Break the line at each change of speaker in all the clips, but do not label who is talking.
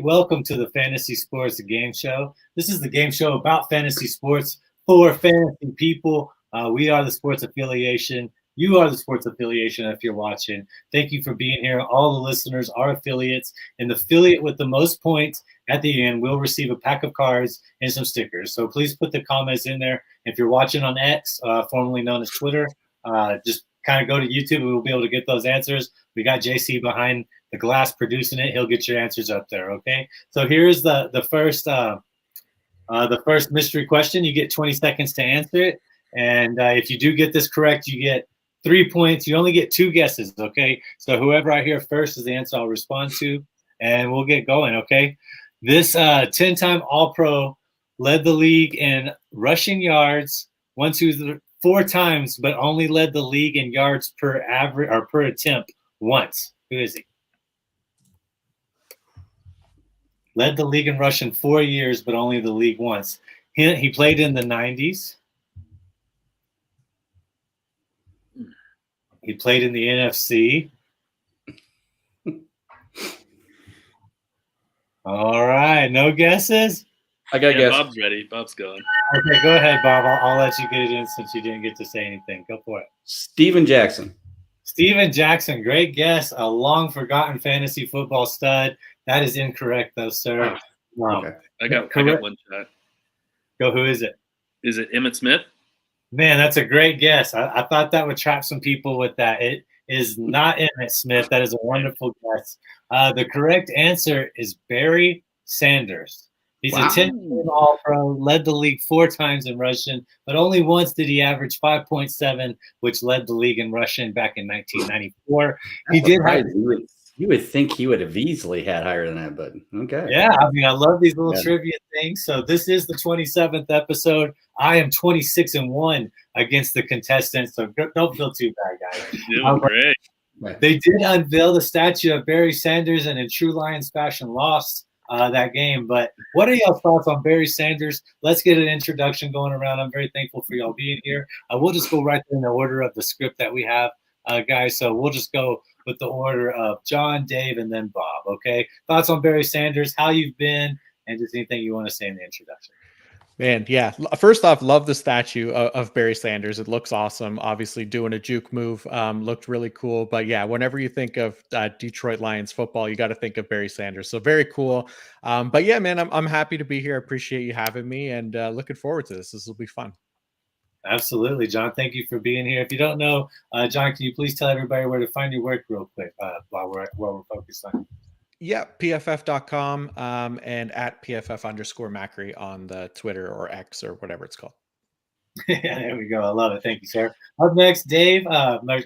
Welcome to the Fantasy Sports Game Show. This is the game show about fantasy sports for fantasy people. We are the sports affiliation. You are the sports affiliation if you're watching. Thank you for being here. All the listeners are affiliates, and the affiliate with the most points at the end will receive a pack of cards and some stickers. So please put the comments in there. If you're watching on X, formerly known as Twitter, just kind of go to YouTube and we'll be able to get those answers. We got JC behind the glass producing it. He'll get your answers up there. Okay. So here's the first mystery question. You get 20 seconds to answer it. And if you do get this correct, you get 3 points. You only get 2 guesses. Okay. So whoever I hear first is the answer I'll respond to, and we'll get going. Okay. This 10-time All-Pro led the league in rushing yards 4 times, but only led the league in yards per average or per attempt once. Who is he? Led the league in rushing 4 years, but only the league once. He played in the 90s. He played in the NFC. All right, no guesses?
I got a guess.
Bob's ready. Bob's going.
Okay, go ahead, Bob. I'll let you get it in since you didn't get to say anything. Go for it.
Steven Jackson.
Steven Jackson, great guess. A long-forgotten fantasy football stud. That is incorrect, though, sir.
Okay.
I got one shot.
Go, who is it?
Is it Emmitt Smith?
Man, that's a great guess. I thought that would trap some people with that. It is not Emmitt Smith. That is a wonderful guess. The correct answer is Barry Sanders. He's a 10-time All-Pro, led the league 4 times in rushing, but only once did he average 5.7, which led the league in rushing back in 1994. He did have.
You would think he would have easily had higher than that, but okay.
Yeah, I mean, I love these little trivia things. So this is the 27th episode. I am 26-1 against the contestants, so don't feel too bad, guys.
Doing great.
They did unveil the statue of Barry Sanders and in true Lions fashion lost that game. But what are y'all's thoughts on Barry Sanders? Let's get an introduction going around. I'm very thankful for y'all being here. We'll just go right in the order of the script that we have, guys. So we'll just go with the order of John, Dave, and then Bob. Okay. Thoughts on Barry Sanders, how you've been, and just anything you want to say in the introduction.
Man, yeah. First off, love the statue of Barry Sanders. It looks awesome. Obviously, doing a juke move looked really cool. But yeah, whenever you think of Detroit Lions football, you got to think of Barry Sanders. So very cool. But yeah, man, I'm happy to be here. I appreciate you having me, and looking forward to this. This will be fun.
Absolutely, John. Thank you for being here. If you don't know, John, can you please tell everybody where to find your work real quick while we're focused on?
Yeah, pff.com and at pff_Macri on the Twitter or X or whatever it's called.
Yeah, there we go. I love it. Thank you, sir. Up next, Dave,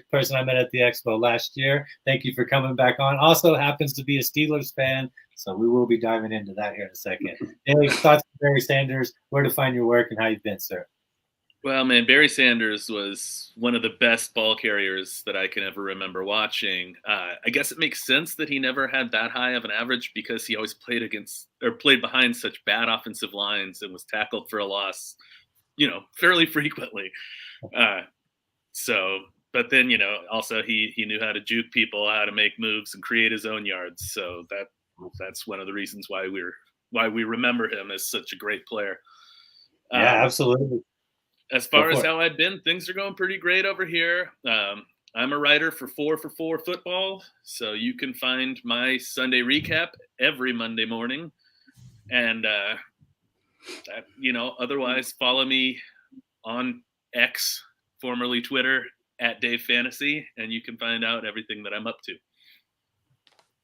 person I met at the Expo last year. Thank you for coming back on. Also happens to be a Steelers fan, so we will be diving into that here in a second. Dave, thoughts on Barry Sanders, where to find your work, and how you've been, sir?
Well, man, Barry Sanders was one of the best ball carriers that I can ever remember watching. I guess it makes sense that he never had that high of an average because he always played behind such bad offensive lines and was tackled for a loss, fairly frequently. But then, also he knew how to juke people, how to make moves and create his own yards. So that's one of the reasons why we remember him as such a great player.
Yeah, absolutely.
As far as how I've been, things are going pretty great over here. I'm a writer for 4for4 Football, so you can find my Sunday recap every Monday morning. And, otherwise follow me on X, formerly Twitter, at Dave Fantasy, and you can find out everything that I'm up to.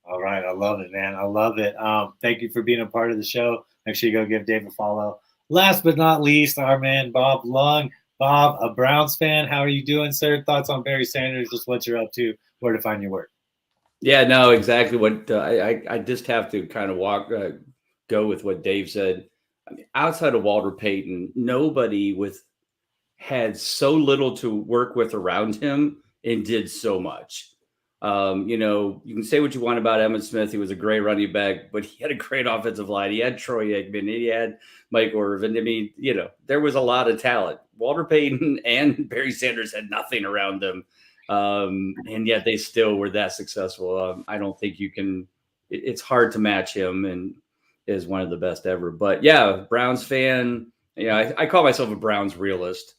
All right. I love it, man. I love it. Thank you for being a part of the show. Make sure you go give Dave a follow. Last but not least, our man, Bob Lung. Bob, a Browns fan. How are you doing, sir? Thoughts on Barry Sanders, just what you're up to, where to find your work?
Yeah, no, exactly what I just have to kind of go with what Dave said. I mean, outside of Walter Payton, nobody had so little to work with around him and did so much. You can say what you want about Emmitt Smith. He was a great running back, but he had a great offensive line. He had Troy Aikman. He had Mike Irvin. I mean, there was a lot of talent. Walter Payton and Barry Sanders had nothing around them. And yet they still were that successful. I don't think it's hard to match him, and is one of the best ever. But yeah, Browns fan. Yeah, I call myself a Browns realist.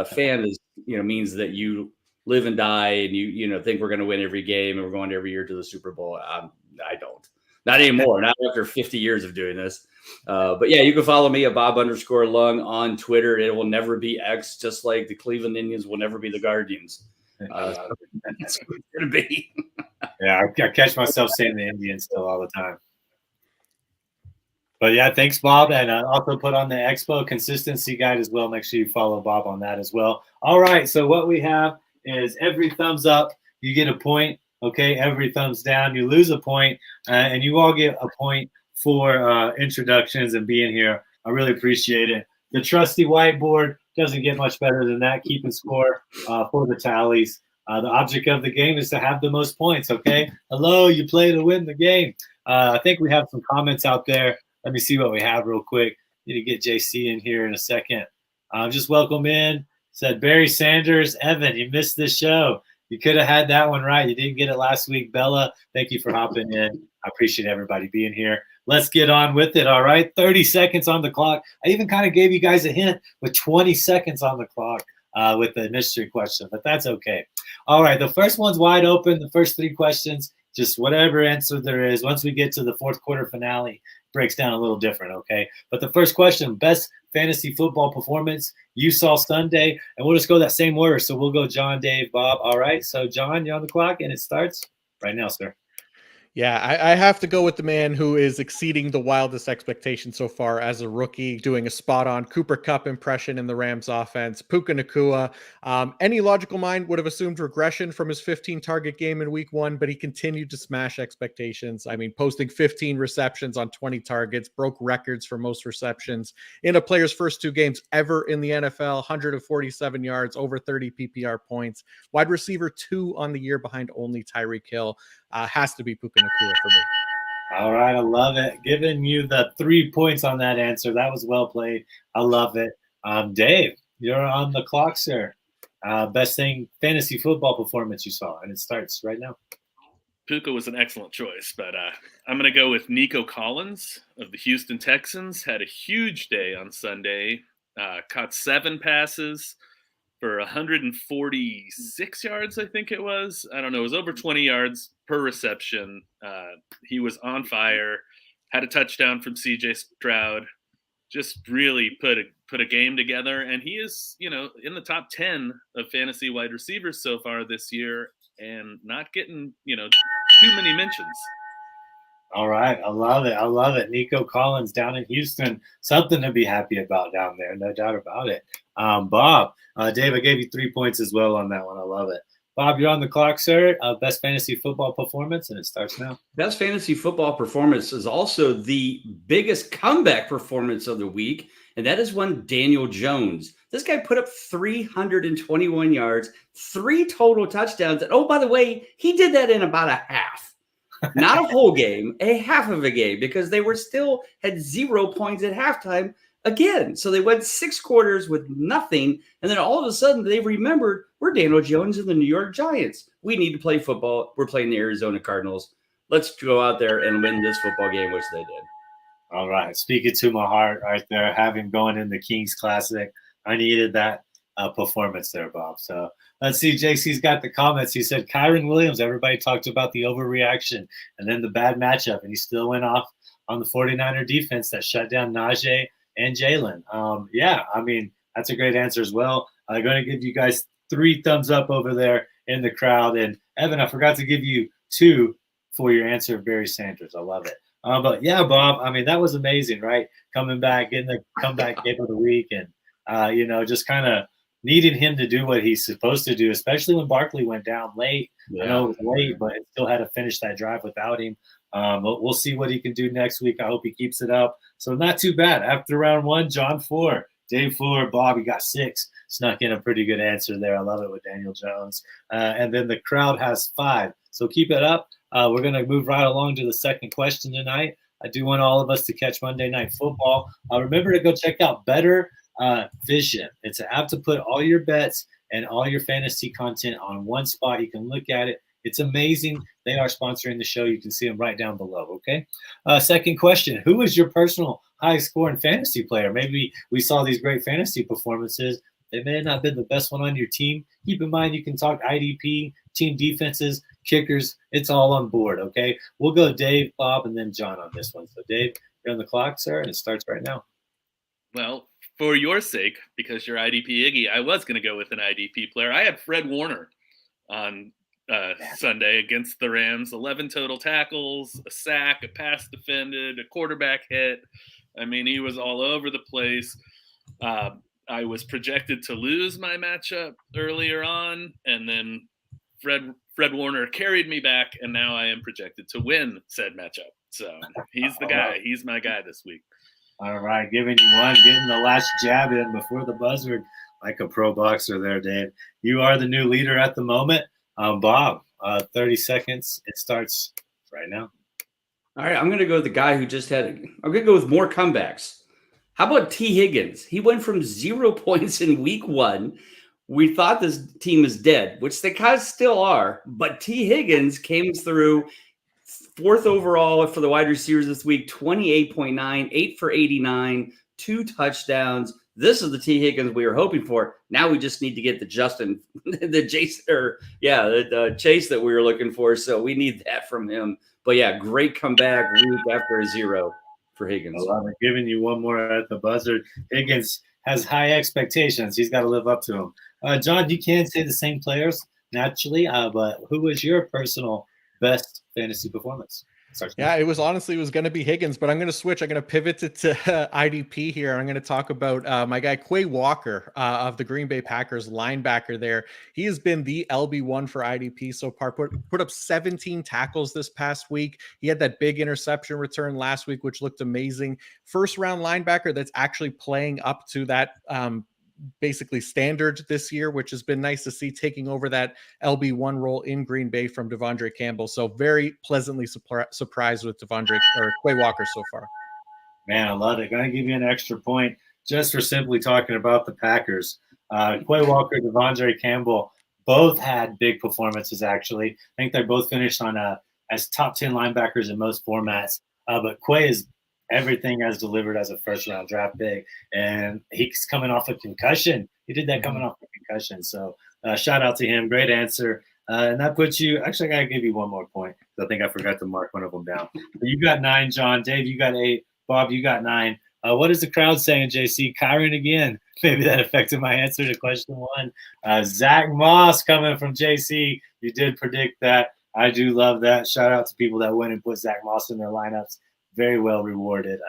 Fan means that you live and die, and you think we're going to win every game and we're going every year to the Super Bowl. I don't, not anymore. Not after 50 years of doing this. But yeah, you can follow me at Bob_Lung on Twitter. It will never be X, just like the Cleveland Indians will never be the Guardians. That's what it's going to be.
Yeah, I catch myself saying the Indians still all the time. But yeah, thanks, Bob. And also put on the Expo consistency guide as well. Make sure you follow Bob on that as well. All right, so what we have is every thumbs up, you get a point. Okay, every thumbs down, you lose a point. And you all get a point for introductions and being here. I really appreciate it. The trusty whiteboard doesn't get much better than that, keeping score for the tallies. The object of the game is to have the most points, okay? Hello, you play to win the game. I think we have some comments out there. Let me see what we have real quick. Need to get JC in here in a second. Just welcome in. Said Barry Sanders. Evan, you missed this show. You could have had that one right. You didn't get it last week. Bella, thank you for hopping in. I appreciate everybody being here. Let's get on with it, all right? 30 seconds on the clock. I even kind of gave you guys a hint with 20 seconds on the clock with the mystery question, but that's okay. All right, the first one's wide open. The first 3 questions, just whatever answer there is. Once we get to the fourth quarter finale, breaks down a little different, okay? But the first question, best fantasy football performance you saw Sunday, and we'll just go that same order. So we'll go John, Dave, Bob. All right, so John, you're on the clock, and it starts right now, sir.
Yeah, I have to go with the man who is exceeding the wildest expectations so far as a rookie, doing a spot-on Cooper Kupp impression in the Rams offense. Puka Nacua. Any logical mind would have assumed regression from his 15-target game in week 1, but he continued to smash expectations. I mean, posting 15 receptions on 20 targets, broke records for most receptions in a player's first 2 games ever in the NFL, 147 yards, over 30 PPR points. Wide receiver 2 on the year behind only Tyreek Hill. Has to be Puka Nacua for me.
All right, I love it. Giving you the 3 points on that answer. That was well played. I love it. Dave, you're on the clock, sir. Best thing fantasy football performance you saw, and it starts right now.
Puka was an excellent choice, but I'm going to go with Nico Collins of the Houston Texans. Had a huge day on Sunday. Caught 7 passes for 146 yards, I think it was. I don't know. It was over 20 yards per reception. He was on fire. Had a touchdown from C.J. Stroud. Just really put a game together. And he is, in the top 10 of fantasy wide receivers so far this year, and not getting, too many mentions.
All right. I love it. I love it. Nico Collins down in Houston. Something to be happy about down there. No doubt about it. Bob, Dave, I gave you 3 points as well on that one. I love it. Bob, you're on the clock, sir. Best fantasy football performance, and it starts now.
Best fantasy football performance is also the biggest comeback performance of the week, and that is one Daniel Jones. This guy put up 321 yards, 3 total touchdowns. And oh, by the way, he did that in about a half. Not a whole game, a half of a game, because they were still had 0 points at halftime again. So they went 6 quarters with nothing. And then all of a sudden they remembered, we're Daniel Jones and the New York Giants. We need to play football. We're playing the Arizona Cardinals. Let's go out there and win this football game, which they did.
All right. Speaking to my heart right there, having going in the Kings Classic. I needed that performance there, Bob. So let's see. JC's got the comments. He said, Kyren Williams, everybody talked about the overreaction and then the bad matchup, and he still went off on the 49er defense that shut down Najee and Jalen. Yeah, I mean, that's a great answer as well. I'm going to give you guys 3 thumbs up over there in the crowd. And Evan, I forgot to give you 2 for your answer of Barry Sanders. I love it. But yeah, Bob, I mean, that was amazing, right? Coming back, getting the comeback game of the week, and, just kind of needing him to do what he's supposed to do, especially when Barkley went down late. Yeah. I know it was late, but it still had to finish that drive without him. But we'll see what he can do next week. I hope he keeps it up. So not too bad. After round 1, John 4, Dave 4, Bob, he got 6. Snuck in a pretty good answer there. I love it with Daniel Jones. And then the crowd has 5. So keep it up. We're going to move right along to the second question tonight. I do want all of us to catch Monday Night Football. Remember to go check out Better Vision. It's an app to put all your bets and all your fantasy content on one spot. You can look at it. It's amazing. They are sponsoring the show. You can see them right down below, okay? Second question, who is your personal high-scoring fantasy player? Maybe we saw these great fantasy performances. They may not have been the best one on your team. Keep in mind you can talk IDP, team defenses, kickers. It's all on board, okay? We'll go Dave, Bob, and then John on this one. So, Dave, you're on the clock, sir, and it starts right now.
Well, for your sake, because you're IDP Iggy, I was going to go with an IDP player. I had Fred Warner on Sunday against the Rams. 11 total tackles, a sack, a pass defended, a quarterback hit. I mean, he was all over the place. I was projected to lose my matchup earlier on, and then Fred Warner carried me back, and now I am projected to win said matchup. So he's the guy. He's my guy this week.
All right, giving you one, getting the last jab in before the buzzer, like a pro boxer there, Dave. You are the new leader at the moment. Bob, 30 seconds. It starts right now.
All right, I'm going to go with the guy who just had – I'm going to go with more comebacks. How about T. Higgins? He went from 0 points in week 1. We thought this team is dead, which they kind of still are, but T. Higgins came through 4th overall for the wide receivers this week, 28.9, 8 for 89, 2 touchdowns. This is the T. Higgins we were hoping for. Now we just need to get the Chase that we were looking for. So we need that from him. But yeah, great comeback week after a 0 for Higgins.
I love it. Giving you one more at the buzzer. Higgins has high expectations. He's got to live up to them. John, you can't say the same players naturally, but who was your personal best fantasy performance?
Yeah, it was going to be Higgins, but I'm going to switch. I'm going to pivot to IDP here. I'm going to talk about my guy Quay Walker of the Green Bay Packers, linebacker there. He has been the LB1 for IDP so far. Put up 17 tackles this past week. He had that big interception return last week, which looked amazing. First round linebacker that's actually playing up to that basically standard this year, which has been nice to see, taking over that LB1 role in Green Bay from Devondre Campbell. So very pleasantly surprised with Quay Walker so far.
Man, I love it. Going to give you an extra point just for simply talking about the Packers. Quay Walker, Devondre Campbell, both had big performances, actually. I think they both finished on as top 10 linebackers in most formats. But Quay is everything as delivered as a first-round draft pick, and he's coming off a concussion. He did that coming off a concussion. So shout out to him. Great answer. And that puts you – actually, I got to give you one more point because I think I forgot to mark one of them down. But you got 9, John. Dave, you got 8. Bob, you got 9. What is the crowd saying, JC? Kyron again. Maybe that affected my answer to question 1. Zach Moss coming from JC. You did predict that. I do love that. Shout out to people that went and put Zach Moss in their lineups. Very well rewarded.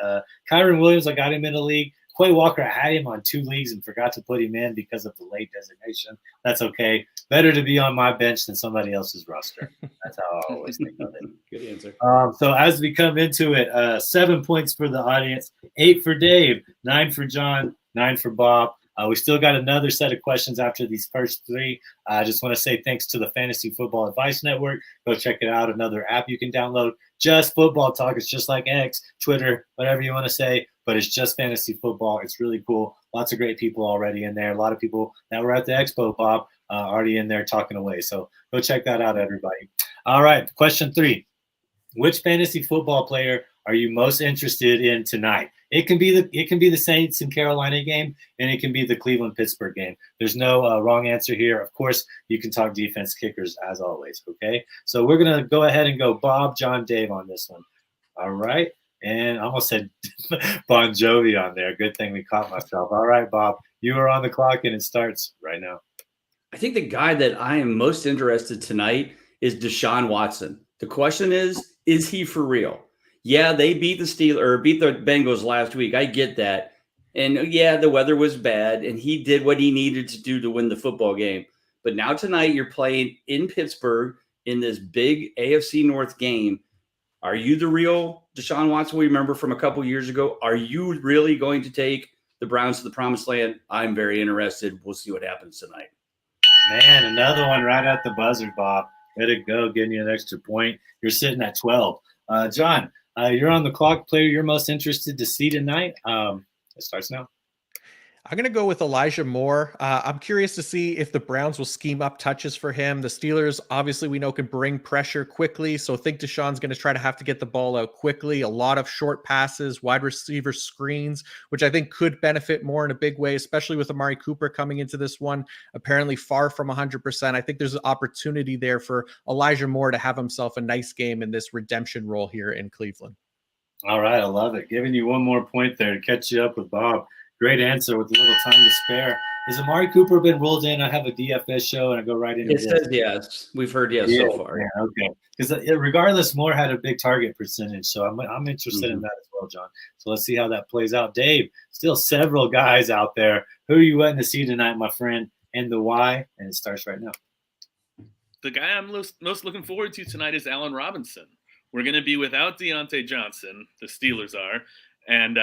Kyron Williams, I got him in a league. Quay Walker, I had him on 2 leagues and forgot to put him in because of the late designation. That's okay. Better to be on my bench than somebody else's roster. That's how I always think of it.
Good answer.
So as we come into it, 7 points for the audience, 8 for Dave, 9 for John, 9 for Bob. We still got another set of questions after these first 3. I just want to say thanks to the Fantasy Football Advice Network. Go check it out. Another app you can download. Just football talk. It's just like X, Twitter, whatever you want to say, but it's just fantasy football. It's really cool. Lots of great people already in there. A lot of people that were at the expo, Bob, already in there talking away. So go check that out, everybody. All right, question 3. Which fantasy football player are you most interested in tonight? It can be the Saints and Carolina game, and it can be the Cleveland-Pittsburgh game. There's no wrong answer here. Of course, you can talk defense, kickers, as always, okay? So we're going to go ahead and go Bob, John, Dave on this one. All right? And I almost said Bon Jovi on there. Good thing we caught myself. All right, Bob, you are on the clock, and it starts right now.
I think the guy that I am most interested tonight is Deshaun Watson. The question is he for real? Yeah, they beat the Bengals last week. I get that. And yeah, the weather was bad, and he did what he needed to do to win the football game. But now tonight you're playing in Pittsburgh in this big AFC North game. Are you the real Deshaun Watson we remember from a couple years ago? Are you really going to take the Browns to the promised land? I'm very interested. We'll see what happens tonight.
Man, another one right at the buzzer, Bob. Way to go, getting you an extra point. You're sitting at 12. John, you're on the clock. Player you're most interested to see tonight. It starts now.
I'm going to go with Elijah Moore. I'm curious to see if the Browns will scheme up touches for him. The Steelers, obviously, we know can bring pressure quickly. So I think Deshaun's going to try to have to get the ball out quickly. A lot of short passes, wide receiver screens, which I think could benefit Moore in a big way, especially with Amari Cooper coming into this one, apparently far from 100%. I think there's an opportunity there for Elijah Moore to have himself a nice game in this redemption role here in Cleveland.
All right, I love it. Giving you one more point there to catch you up with Bob. Great answer with a little time to spare. Has Amari Cooper been ruled in? I have a DFS show, and I go right into
it. It says yes. We've heard yes so far.
Yeah, okay. Because regardless, Moore had a big target percentage, so I'm interested in that as well, John. So let's see how that plays out. Dave, still several guys out there. Who are you waiting to see tonight, my friend, and the why? And it starts right now.
The guy I'm most looking forward to tonight is Allen Robinson. We're going to be without Deontay Johnson, the Steelers are, and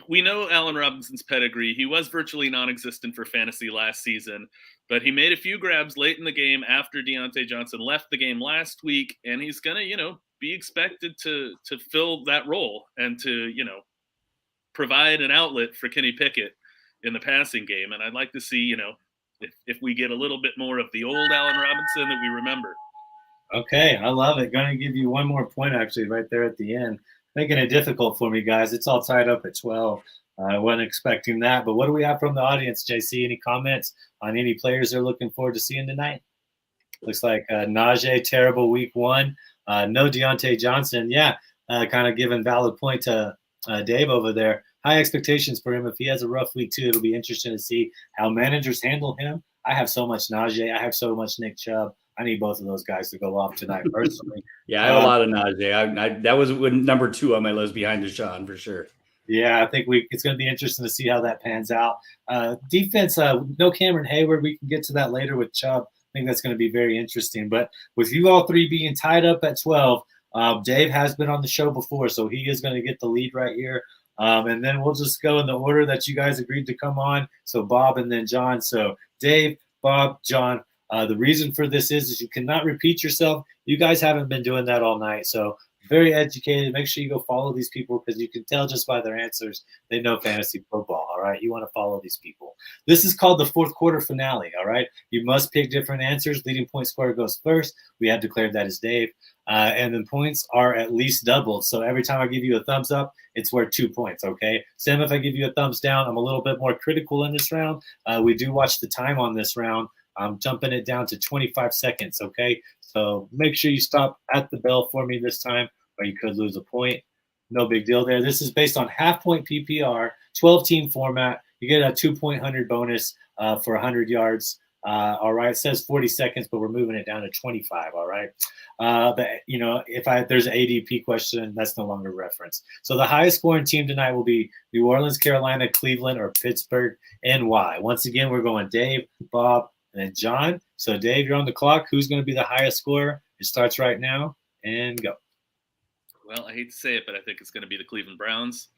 we know Allen Robinson's pedigree. He was virtually non-existent for fantasy last season, but he made a few grabs late in the game after Deontay Johnson left the game last week, and he's going to, be expected to fill that role and to, provide an outlet for Kenny Pickett in the passing game. And I'd like to see, if we get a little bit more of the old Allen Robinson that we remember.
Okay, I love it. Going to give you one more point, actually, right there at the end. Making it difficult for me, guys. It's all tied up at 12. I wasn't expecting that. But what do we have from the audience, JC? Any comments on any players they're looking forward to seeing tonight? Looks like Najee, terrible week one. No Deontay Johnson. Yeah, kind of giving valid point to Dave over there. High expectations for him. If he has a rough week, too, it'll be interesting to see how managers handle him. I have so much Najee. I have so much Nick Chubb. I need both of those guys to go off tonight personally.
Yeah, I have a lot of Najee. That was number 2 on my list behind Deshaun for sure.
Yeah, I think it's going to be interesting to see how that pans out. Defense, no Cameron Hayward. We can get to that later with Chubb. I think that's going to be very interesting. But with you all three being tied up at 12, Dave has been on the show before, so he is going to get the lead right here. And then we'll just go in the order that you guys agreed to come on. So Bob and then John. So Dave, Bob, John. The reason for this is you cannot repeat yourself. You guys haven't been doing that all night. So very educated. Make sure you go follow these people because you can tell just by their answers they know fantasy football, all right? You want to follow these people. This is called the fourth quarter finale, all right? You must pick different answers. Leading point scorer goes first. We have declared that as Dave. And then points are at least doubled. So every time I give you a thumbs up, it's worth 2 points, okay? Sam, if I give you a thumbs down, I'm a little bit more critical in this round. We do watch the time on this round. I'm jumping it down to 25 seconds, okay? So make sure you stop at the bell for me this time, or you could lose a point. No big deal there. This is based on half-point PPR, 12-team format. You get a 2-point 100 bonus for 100 yards. All right, it says 40 seconds, but we're moving it down to 25, all right? But, if there's an ADP question, that's no longer reference. So the highest scoring team tonight will be New Orleans, Carolina, Cleveland, or Pittsburgh, and why? Once again, we're going Dave, Bob, and then John. So, Dave, you're on the clock. Who's going to be the highest scorer? It starts right now, and go.
Well, I hate to say it, but I think it's going to be the Cleveland Browns.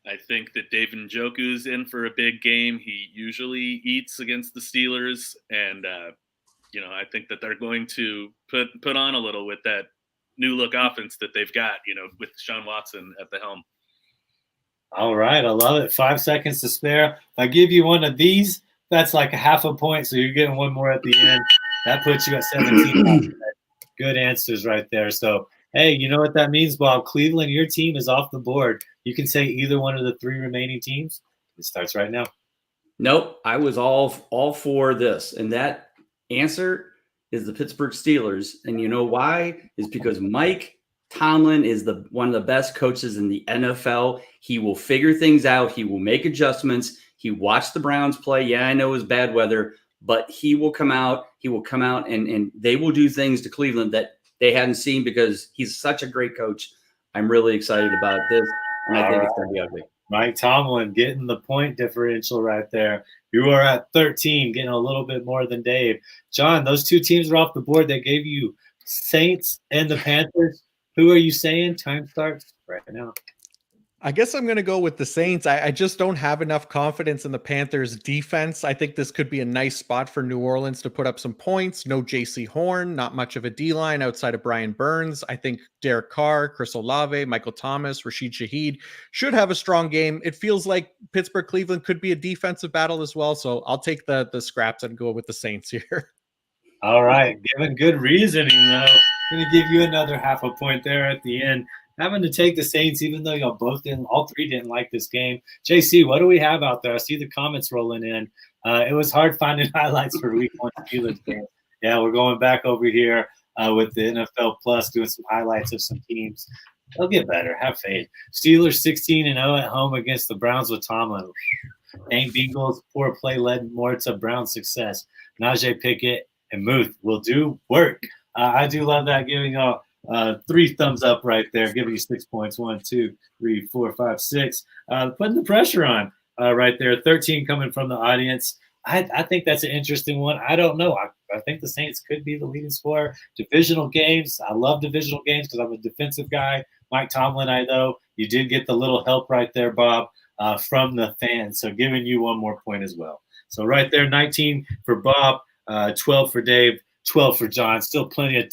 I think that David Njoku's in for a big game. He usually eats against the Steelers, and I think that they're going to put on a little with that new look offense that they've got, with Deshaun Watson at the helm.
All right, I love it. 5 seconds to spare. If I give you one of these, that's like a half a point, so you're getting one more at the end. That puts you at 17. Good answers right there. So, hey, you know what that means, Bob? Cleveland, your team is off the board. You can say either one of the 3 remaining teams. It starts right now.
Nope, I was all for this, and that answer is the Pittsburgh Steelers. And you know why? Is because Mike Tomlin is one of the best coaches in the NFL. He will figure things out. He will make adjustments. He watched the Browns play. Yeah, I know it was bad weather, but he will come out. He will come out and they will do things to Cleveland that they hadn't seen because he's such a great coach. I'm really excited about this, and I think it's going to be ugly.
Mike Tomlin getting the point differential right there. You are at 13, getting a little bit more than Dave. John, those 2 teams are off the board. They gave you Saints and the Panthers. Who are you saying? Time starts right now.
I guess I'm going to go with the Saints. I just don't have enough confidence in the Panthers defense. I think this could be a nice spot for New Orleans to put up some points. No JC Horn, not much of a D-line outside of Brian Burns. I think Derek Carr, Chris Olave, Michael Thomas, Rashid Shaheed should have a strong game. It feels like Pittsburgh-Cleveland could be a defensive battle as well. So I'll take the scraps and go with the Saints here.
All right. Given good reasoning, though, I'm going to give you another half a point there at the end. Having to take the Saints, even though y'all all three didn't like this game. JC, what do we have out there? I see the comments rolling in. It was hard finding highlights for Week 1 Steelers game. Yeah, we're going back over here with the NFL Plus, doing some highlights of some teams. They'll get better. Have faith. Steelers 16-0 at home against the Browns with Tomlin. Dang Bengals, poor play led more to Browns' success. Najee Pickett and Muth will do work. I do love that, giving y'all 3 thumbs up right there, giving you 6 points. 1, 2, 3, 4, 5, 6. Putting the pressure on right there. 13 coming from the audience. I think that's an interesting one. I don't know. I think the Saints could be the leading scorer. Divisional games. I love divisional games because I'm a defensive guy. Mike Tomlin, you did get the little help right there, Bob, from the fans. So giving you 1 more point as well. So right there, 19 for Bob, 12 for Dave, 12 for John. Still plenty of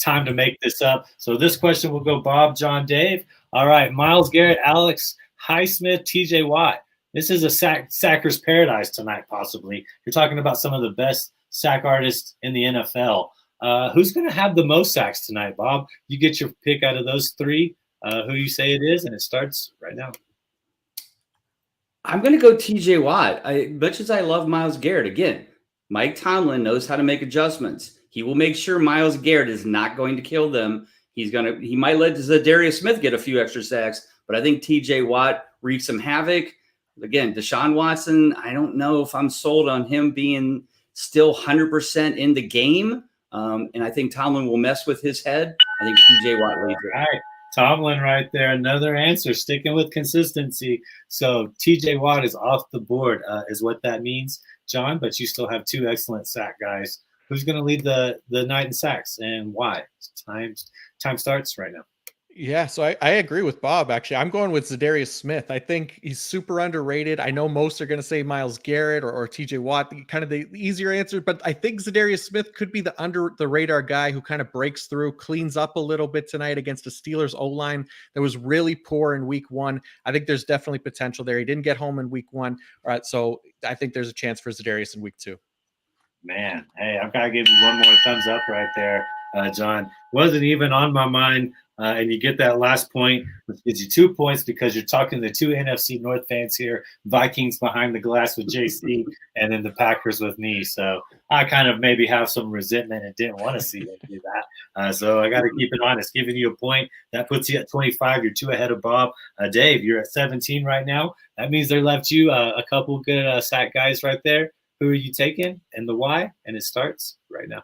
time to make this up. So this question will go Bob, John, Dave. All right, Myles Garrett, Alex Highsmith, TJ Watt. This is a sacker's paradise tonight, possibly. You're talking about some of the best sack artists in the NFL. Who's going to have the most sacks tonight, Bob? You get your pick out of those 3. Who you say it is, and it starts right now.
I'm going to go TJ Watt. Much as I love Myles Garrett, again, Mike Tomlin knows how to make adjustments. He will make sure Myles Garrett is not going to kill them. He might let Zadarius Smith get a few extra sacks, but I think TJ Watt wreaks some havoc. Again, Deshaun Watson, I don't know if I'm sold on him being still 100% in the game. And I think Tomlin will mess with his head. I think TJ Watt leads it.
All right. Tomlin right there. Another answer, sticking with consistency. So TJ Watt is off the board, is what that means, John, but you still have 2 excellent sack guys. Who's going to lead the night in sacks and why? Time starts right now.
Yeah, so I agree with Bob, actually. I'm going with Zadarius Smith. I think he's super underrated. I know most are going to say Myles Garrett or TJ Watt, kind of the easier answer, but I think Zadarius Smith could be the under-the-radar guy who kind of breaks through, cleans up a little bit tonight against a Steelers O-line that was really poor in Week 1. I think there's definitely potential there. He didn't get home in Week 1. All right, so I think there's a chance for Zadarius in Week 2.
Man, hey, I've got to give you 1 more thumbs up right there, John. Wasn't even on my mind. And you get that last point, which gives you 2 points because you're talking to 2 NFC North fans here. Vikings behind the glass with JC, and then the Packers with me. So I kind of maybe have some resentment and didn't want to see them do that. So I got to keep it honest. Giving you a point, that puts you at 25. You're 2 ahead of Bob. Dave, you're at 17 right now. That means they left you a couple good sack guys right there. Who are you taking and the why? And it starts right now.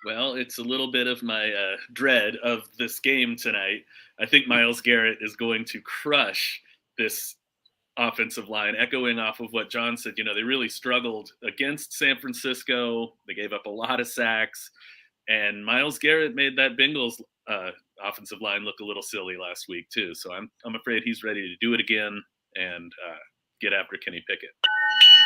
Well, it's a little bit of my dread of this game tonight. I think Myles Garrett is going to crush this offensive line, echoing off of what John said. They really struggled against San Francisco. They gave up a lot of sacks. And Myles Garrett made that Bengals offensive line look a little silly last week, too. So I'm afraid he's ready to do it again and get after Kenny Pickett.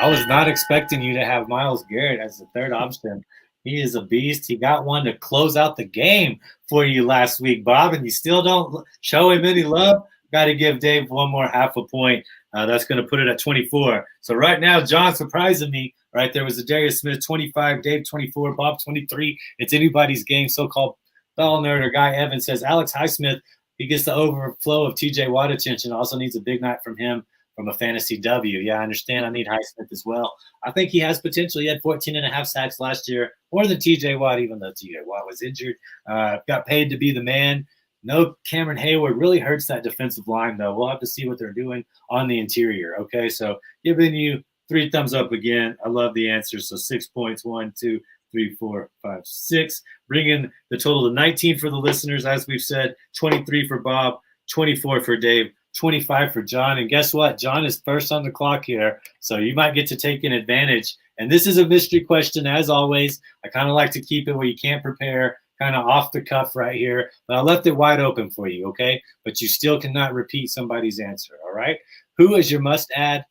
I was not expecting you to have Myles Garrett as the third option. He is a beast. He got one to close out the game for you last week, Bob, and you still don't show him any love. Got to give Dave 1 more half a point. That's going to put it at 24. So right now, John surprising me. Right there was Zadarius Smith, 25, Dave 24, Bob 23. It's anybody's game. So-called bell nerd or Guy Evans says Alex Highsmith, he gets the overflow of TJ Watt attention. Also needs a big night from him. From a fantasy W. Yeah, I understand. I need Highsmith as well. I think he has potential. He had 14.5 sacks last year, more than TJ Watt, even though TJ Watt was injured. Got paid to be the man. No Cameron Hayward really hurts that defensive line, though. We'll have to see what they're doing on the interior. Okay, so giving you 3 thumbs up again. I love the answers. So 6 points. 1, 2, 3, 4, 5, 6. Bringing the total to 19 for the listeners, as we've said. 23 for Bob. 24 for Dave. 25 for John. And guess what? John is first on the clock here. So you might get to take an advantage. And this is a mystery question, as always. I kind of like to keep it where you can't prepare. kind of off the cuff right here, but I left it wide open for you, okay? But you still cannot repeat somebody's answer, all right? Who is your must-add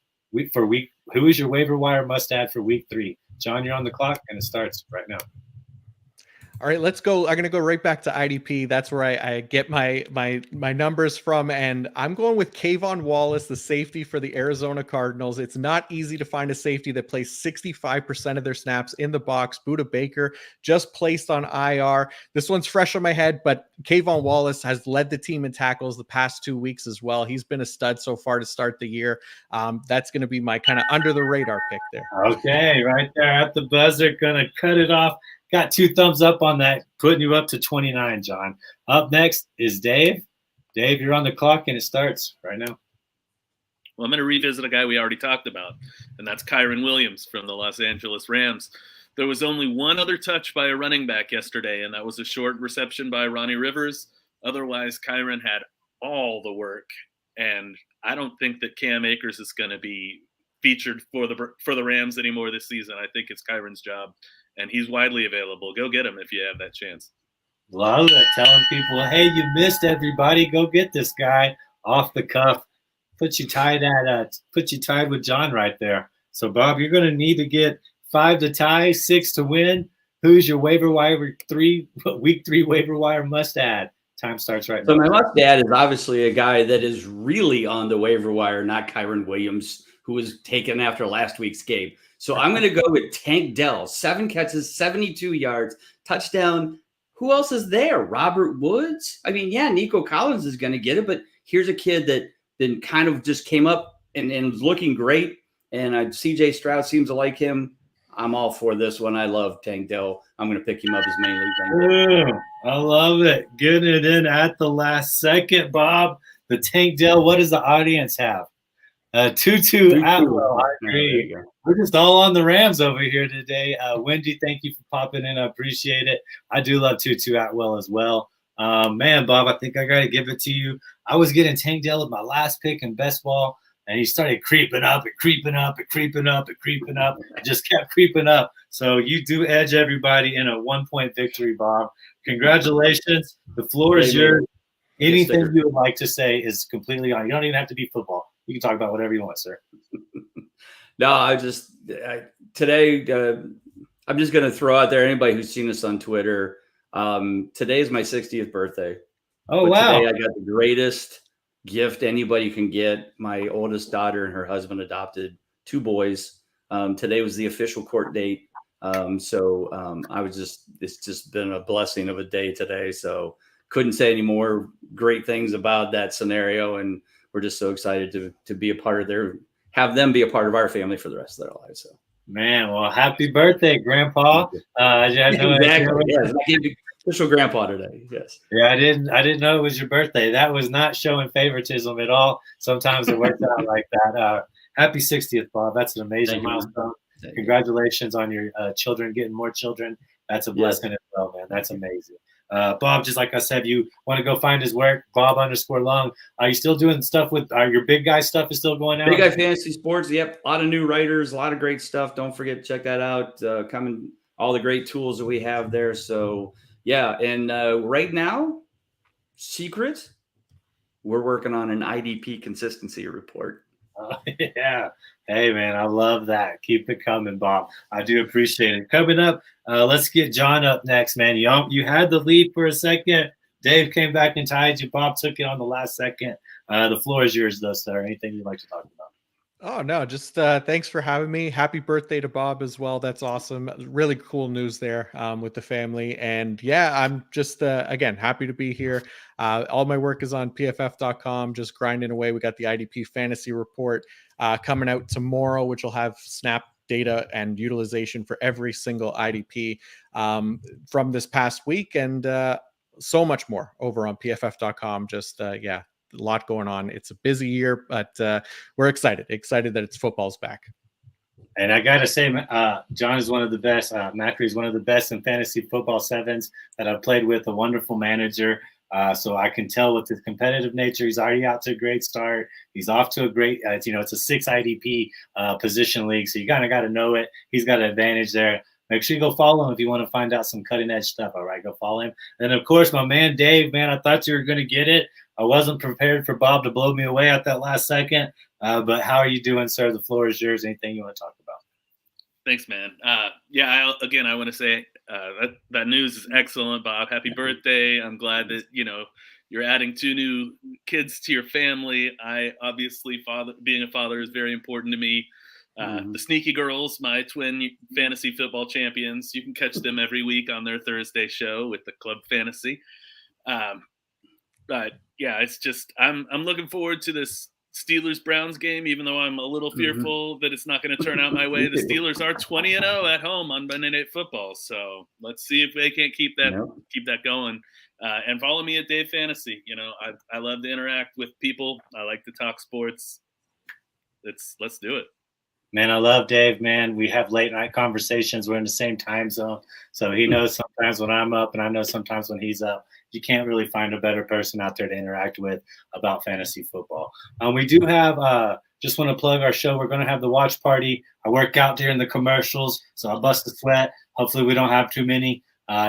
for week? Who is your waiver wire must-add for week 3? John, you're on the clock, and it starts right now.
All right, let's go. I'm going to go right back to IDP. That's where I get my numbers from. And I'm going with Kayvon Wallace, the safety for the Arizona Cardinals. It's not easy to find a safety that plays 65% of their snaps in the box. Budda Baker just placed on IR. This one's fresh on my head, but Kayvon Wallace has led the team in tackles the past 2 weeks as well. He's been a stud so far to start the year. That's going to be my kind of under the radar pick there.
Okay, right there at the buzzer, going to cut it off. Got 2 thumbs up on that, putting you up to 29, John. Up next is Dave. Dave, you're on the clock, and it starts right now.
Well, I'm going to revisit a guy we already talked about, and that's Kyren Williams from the Los Angeles Rams. There was only one other touch by a running back yesterday, and that was a short reception by Ronnie Rivers. Otherwise, Kyren had all the work, and I don't think that Cam Akers is going to be featured for the Rams anymore this season. I think it's Kyren's job. And he's widely available. Go get him if you have that chance.
Love it. Telling people, hey, you missed everybody. Go get this guy off the cuff. Put you tied with John right there. So, Bob, you're going to need to get 5 to tie, 6 to win. Who's your week 3 waiver wire must add? Time starts right now.
So my must add is obviously a guy that is really on the waiver wire, not Kyren Williams, who was taken after last week's game. So I'm going to go with Tank Dell, 7 catches, 72 yards, touchdown. Who else is there? Robert Woods? I mean, yeah, Nico Collins is going to get it, but here's a kid that then kind of just came up and was looking great. And CJ Stroud seems to like him. I'm all for this one. I love Tank Dell. I'm going to pick him up as main league.
I love it. Getting it in at the last second, Bob. The Tank Dell, what does the audience have? Tutu Atwell. I agree. We're just all on the Rams over here today. Wendy, thank you for popping in. I appreciate it. I do love Tutu Atwell as well. Man, Bob, I think I got to give it to you. I was getting Tank Dell with my last pick in best ball, and he started creeping up and creeping up and creeping up and creeping up. It just kept creeping up. So you do edge everybody in a 1-point victory, Bob. Congratulations. The floor is yours. Anything you would like to say is completely on. You don't even have to be football. You can talk about whatever you want, sir.
No, today I'm just going to throw out there, anybody who's seen us on Twitter, today is my 60th birthday.
Oh, wow.
Today I got the greatest gift anybody can get. My oldest daughter and her husband adopted 2 boys. Today was the official court date. It's just been a blessing of a day today. So couldn't say any more great things about that scenario. And we're just so excited to be a part of have them be a part of our family for the rest of their lives. So,
man, well, happy birthday, Grandpa!
Exactly. Yes, I gave you official Grandpa today. Yes.
Yeah, I didn't know it was your birthday. That was not showing favoritism at all. Sometimes it works out like that. Happy 60th, Bob. That's an amazing milestone. Congratulations on your children getting more children. That's a blessing as well, man. That's amazing. Bob, just like I said, you want to go find his work, Bob_Long. Are you still doing stuff with your big guy stuff is still going out?
Big Guy Fantasy Sports. Yep. A lot of new writers, a lot of great stuff. Don't forget to check that out. Coming all the great tools that we have there. So yeah. And right now, secret, we're working on an IDP consistency report.
Yeah. Hey, man, I love that. Keep it coming, Bob. I do appreciate it. Coming up, let's get John up next, man. You had the lead for a second. Dave came back and tied you. Bob took it on the last second. The floor is yours, though, sir. Anything you'd like to talk about?
Oh, no, just thanks for having me. Happy birthday to Bob as well. That's awesome. Really cool news there with the family. And yeah, I'm just, again, happy to be here. All my work is on pff.com, just grinding away. We got the IDP fantasy report coming out tomorrow, which will have snap data and utilization for every single IDP from this past week, and so much more over on pff.com. Just, a lot going on. It's a busy year, but we're excited that it's football's back.
And I got to say, John is one of the best. Macri is one of the best in fantasy football sevens that I've played with, a wonderful manager. So I can tell with his competitive nature, he's already out to a great start. He's off to a great, it's a 6 IDP position league. So you kind of got to know it. He's got an advantage there. Make sure you go follow him if you want to find out some cutting edge stuff. All right, go follow him. And then, of course, my man Dave, man, I thought you were going to get it. I wasn't prepared for Bob to blow me away at that last second. But how are you doing, sir? The floor is yours. Anything you want to talk about?
Thanks, man. I want to say that news is excellent, Bob. Happy birthday. I'm glad that, you're adding 2 new kids to your family. I obviously, being a father is very important to me. The Sneaky Girls, my twin fantasy football champions, you can catch them every week on their Thursday show with the Club Fantasy. But yeah, it's just I'm looking forward to this Steelers-Browns game, even though I'm a little fearful that it's not going to turn out my way. The Steelers are 20-0 at home on Monday Night Football, so let's see if they can't keep that going. And follow me at Dave Fantasy. I love to interact with people. I like to talk sports. Let's do it.
Man, I love Dave, man. We have late night conversations. We're in the same time zone. So he knows sometimes when I'm up, and I know sometimes when he's up. You can't really find a better person out there to interact with about fantasy football. We do have, just want to plug our show. We're going to have the watch party. I work out during the commercials, so I bust a sweat. Hopefully we don't have too many.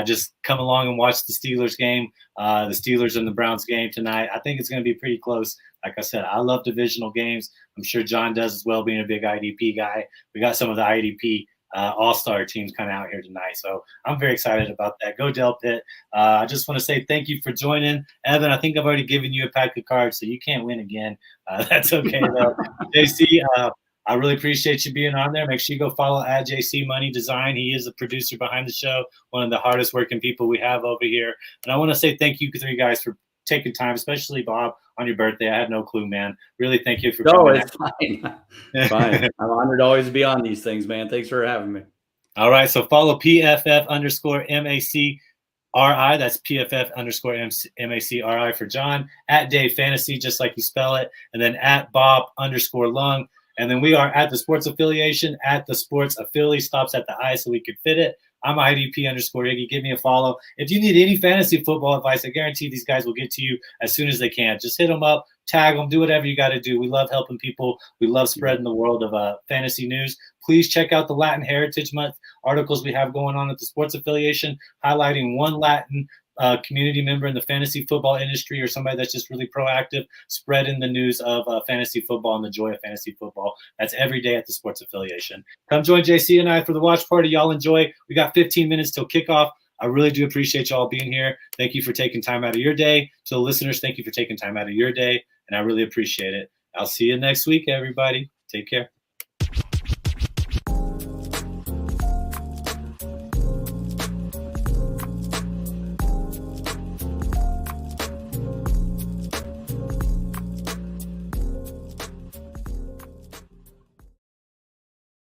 Just come along and watch the Steelers game, the Steelers and the Browns game tonight. I think it's going to be pretty close. Like I said, I love divisional games. I'm sure John does as well, being a big IDP guy. We got some of the IDP all-star teams kind of out here tonight. So I'm very excited about that. Go Del Pitt. I just want to say thank you for joining. Evan, I think I've already given you a pack of cards, so you can't win again. That's okay, though. JC, I really appreciate you being on there. Make sure you go follow at JC Money Design. He is the producer behind the show, one of the hardest working people we have over here. And I want to say thank you to you guys for taking time, especially Bob, on your birthday. I had no clue, man. Really thank you for coming.
It's fine. Fine. I'm honored to always be on these things, man. Thanks for having me.
All right. So follow PFF_MACRI. That's PFF_MACRI for John. At Dave Fantasy, just like you spell it. And then at Bob_Lung. And then we are at the Sports Affiliation, at the Sports Affiliate. Stops at the I so we could fit it. I'm IDP_Iggy. Give me a follow. If you need any fantasy football advice, I guarantee these guys will get to you as soon as they can. Just hit them up, tag them, do whatever you got to do. We love helping people. We love spreading the world of fantasy news. Please check out the Latin Heritage Month articles we have going on at the Sports Affiliation, highlighting one Latin community member in the fantasy football industry or somebody that's just really proactive, spreading the news of fantasy football and the joy of fantasy football. That's every day at the Sports Affiliation. Come join JC and I for the watch party. Y'all enjoy. We got 15 minutes till kickoff. I really do appreciate y'all being here. Thank you for taking time out of your day. To the listeners, thank you for taking time out of your day, and I really appreciate it. I'll see you next week, everybody. Take care.